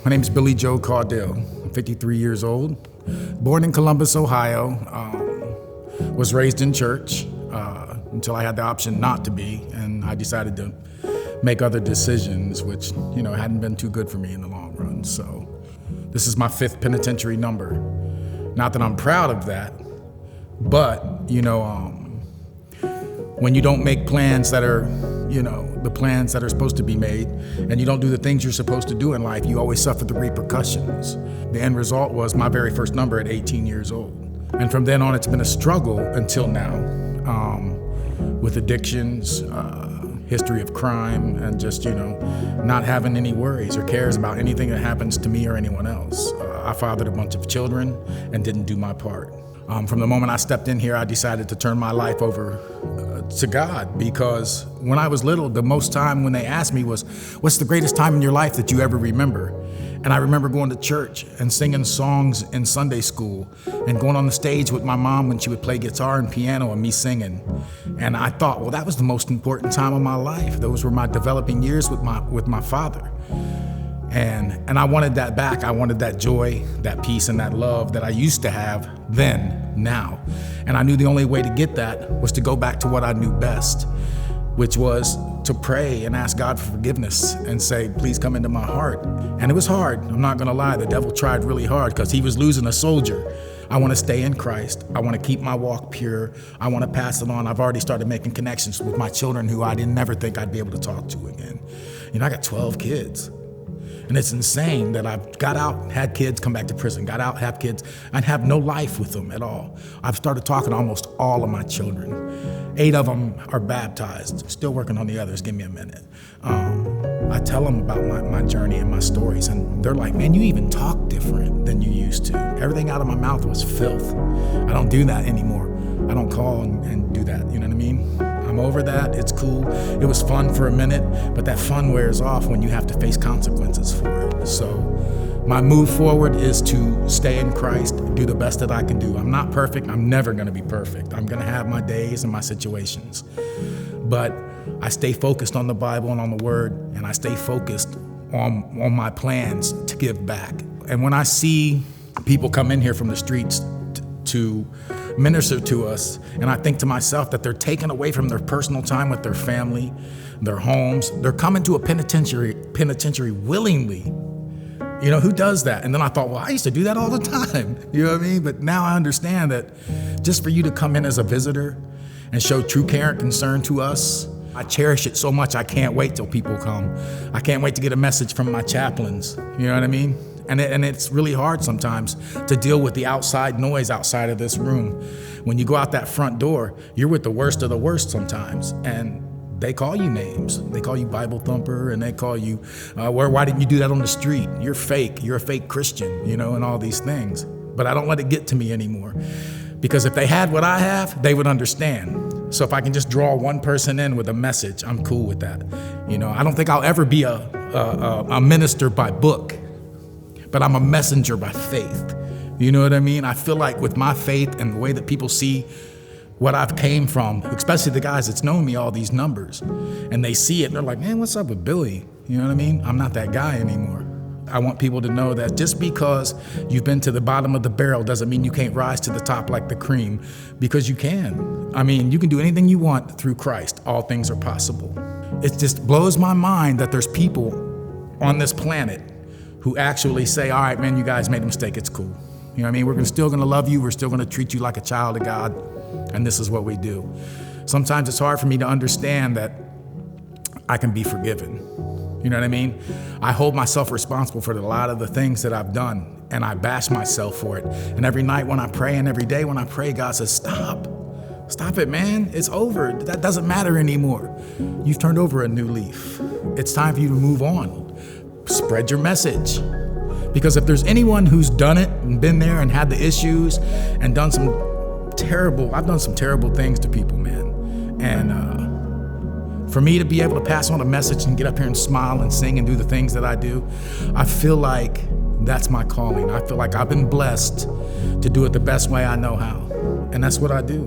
My name's Billy Joe Caudill. I'm 53 years old, born in Columbus, Ohio. Was raised in church until I had the option not to be, and I decided to make other decisions, which, hadn't been too good for me in the long run. So this is my 5th penitentiary number. Not that I'm proud of that, but, when you don't make plans that are, the plans that are supposed to be made, and you don't do the things you're supposed to do in life, you always suffer the repercussions. The end result was my very first number at 18 years old. And from then on, it's been a struggle until now, with addictions, history of crime, and just, not having any worries or cares about anything that happens to me or anyone else. I fathered a bunch of children and didn't do my part. From the moment I stepped in here, I decided to turn my life over to God, because when I was little, the most time when they asked me was, what's the greatest time in your life that you ever remember? And I remember going to church and singing songs in Sunday school and going on the stage with my mom when she would play guitar and piano and me singing. And I thought, well, that was the most important time of my life. Those were my developing years with my father. And I wanted that back. I wanted that joy, that peace, and that love that I used to have then, now. And I knew the only way to get that was to go back to what I knew best, which was to pray and ask God for forgiveness and say, please come into my heart. And it was hard. I'm not gonna lie. The devil tried really hard because he was losing a soldier. I want to stay in Christ. I want to keep my walk pure. I want to pass it on. I've already started making connections with my children who I didn't never think I'd be able to talk to again. I got 12 kids. And it's insane that I've got out, had kids, come back to prison, got out, have kids, and have no life with them at all. I've started talking to almost all of my children. 8 of them are baptized. Still working on the others. Give me a minute. I tell them about my journey and my stories, and they're like, man, you even talk different than you used to. Everything out of my mouth was filth. I don't do that anymore. I don't call and do that, you know what I mean? I'm over that, it's cool. It was fun for a minute, but that fun wears off when you have to face consequences for it. So my move forward is to stay in Christ, do the best that I can do. I'm not perfect, I'm never gonna be perfect. I'm gonna have my days and my situations. But I stay focused on the Bible and on the Word, and I stay focused on my plans to give back. And when I see people come in here from the streets to minister to us, and I think to myself that they're taken away from their personal time with their family, their homes. They're coming to a penitentiary willingly. Who does that? And then I thought, well, I used to do that all the time. You know what I mean? But now I understand that just for you to come in as a visitor and show true care and concern to us, I cherish it so much. I can't wait till people come. I can't wait to get a message from my chaplains. You know what I mean? And it's really hard sometimes to deal with the outside noise outside of this room. When you go out that front door, you're with the worst of the worst sometimes. And they call you names. They call you Bible thumper, and they call you, why didn't you do that on the street? You're fake. You're a fake Christian, and all these things. But I don't let it get to me anymore. Because if they had what I have, they would understand. So if I can just draw one person in with a message, I'm cool with that. I don't think I'll ever be a minister by book, but I'm a messenger by faith. You know what I mean? I feel like with my faith and the way that people see what I've came from, especially the guys that's known me all these numbers, and they see it and they're like, man, what's up with Billy? You know what I mean? I'm not that guy anymore. I want people to know that just because you've been to the bottom of the barrel doesn't mean you can't rise to the top like the cream, because you can. I mean, you can do anything you want through Christ. All things are possible. It just blows my mind that there's people on this planet who actually say, all right, man, you guys made a mistake, it's cool. You know what I mean? We're still gonna love you, we're still gonna treat you like a child of God, and this is what we do. Sometimes it's hard for me to understand that I can be forgiven. You know what I mean? I hold myself responsible for a lot of the things that I've done, and I bash myself for it. And every night when I pray and every day when I pray, God says, stop it, man, it's over. That doesn't matter anymore. You've turned over a new leaf. It's time for you to move on. Spread your message. Because if there's anyone who's done it and been there and had the issues and I've done some terrible things to people, man. And for me to be able to pass on a message and get up here and smile and sing and do the things that I do, I feel like that's my calling. I feel like I've been blessed to do it the best way I know how. And that's what I do.